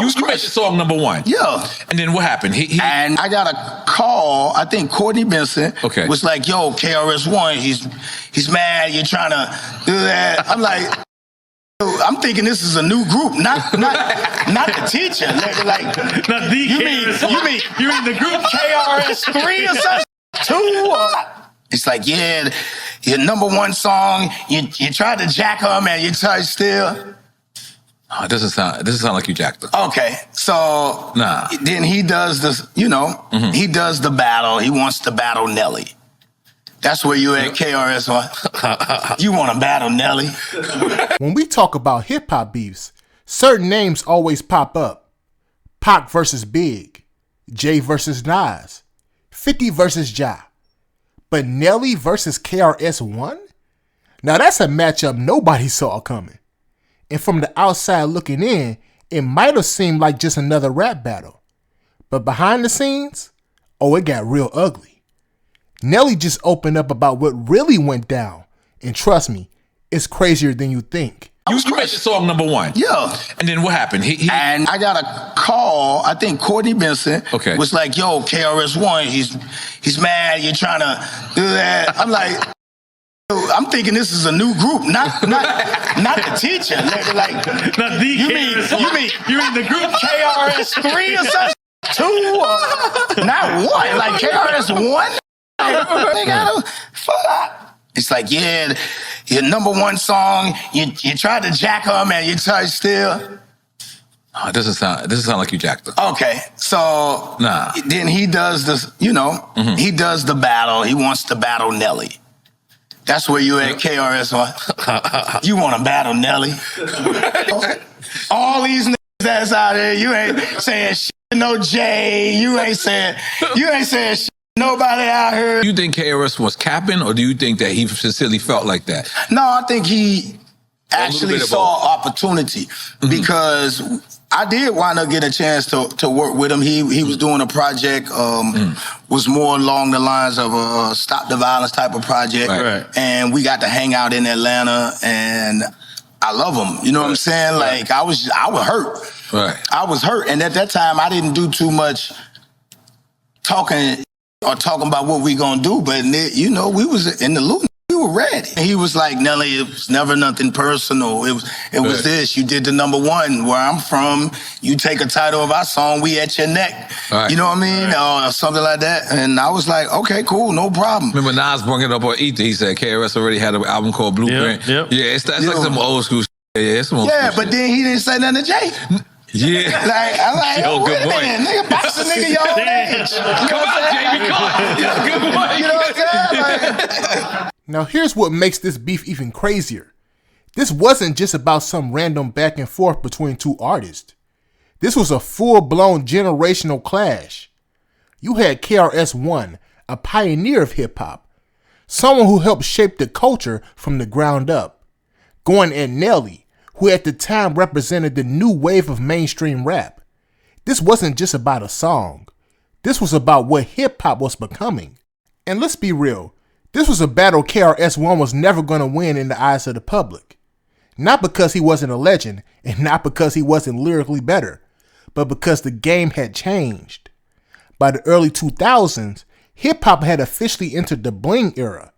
You made the song #1. Yeah. And then what happened? And I got a call, I think Courtney Benson was like, yo, KRS One, he's mad, you're trying to do that. I'm like, I'm thinking this is a new group, not the teacher. Like not the you mean the group KRS3 or something? 2? It's like, yeah, your #1 song, you tried to jack her, man, you tried still. Oh, it doesn't sound like you jacked her. Okay, so then he does this, he does the battle. He wants to battle Nelly. That's where you at, KRS One. You want to battle Nelly? When we talk about hip-hop beefs, certain names always pop up. Pac versus Big, Jay versus Nas, 50 versus Ja. But Nelly versus KRS One? Now that's a matchup nobody saw coming. And from the outside looking in, it might have seemed like just another rap battle. But behind the scenes, it got real ugly. Nelly just opened up about what really went down. And trust me, it's crazier than you think. You made the song #1. Yeah. And then what happened? And I got a call, I think Courtney Benson was like, yo, KRS One, he's mad, you're trying to do that. I'm like, I'm thinking this is a new group, not the teacher. Like not the you mean the group KRS3 or something? 2? Not 1. Like KRS One? It's like, yeah, your #1 song, you tried to jack her, man, you tried still. Oh, it doesn't sound like you jacked her. Okay, so then he does this, he does the battle. He wants to battle Nelly. That's where you at, KRS One. You want to battle Nelly? All these niggas that's out there, you ain't saying shit to no Jay. You ain't saying shit to nobody out here. Do you think KRS was capping, or do you think that he sincerely felt like that? No, I think he actually saw opportunity because I did wind up getting a chance to work with him. He was doing a project, was more along the lines of a Stop the Violence type of project. Right. And we got to hang out in Atlanta, and I love him. You know what I'm saying? Like, I was hurt. Right. I was hurt. And at that time, I didn't do too much talking about what we gonna do, but we was in the loop. We were ready. He was like, Nelly, it was never nothing personal. It was this. You did the #1 where I'm from. You take a title of our song, we at your neck. Right. You know what I mean? Or something like that. And I was like, okay, cool, no problem. Remember Nas brought it up on Ether. He said KRS already had an album called Blueprint. Yep. Yeah, it's like some old school shit. Yeah, it's some old school but then he didn't say nothing to Jay. Yeah. I'm like, wait a minute, nigga, box a nigga your own age. Come on, Jamie, come on. Good boy. You know what I'm saying? Now here's what makes this beef even crazier. This wasn't just about some random back and forth between two artists. This was a full-blown generational clash. You had KRS One, a pioneer of hip-hop, someone who helped shape the culture from the ground up, going at Nelly, who at the time represented the new wave of mainstream rap. This wasn't just about a song. This was about what hip-hop was becoming. And let's be real, this was a battle KRS One was never going to win in the eyes of the public. Not because he wasn't a legend, and not because he wasn't lyrically better, but because the game had changed. By the early 2000s, hip-hop had officially entered the bling era.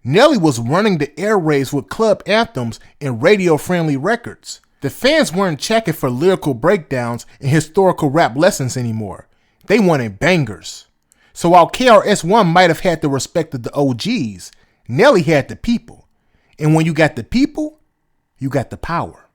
Nelly was running the airwaves with club anthems and radio-friendly records. The fans weren't checking for lyrical breakdowns and historical rap lessons anymore. They wanted bangers. So while KRS One might have had the respect of the OGs, Nelly had the people. And when you got the people, you got the power.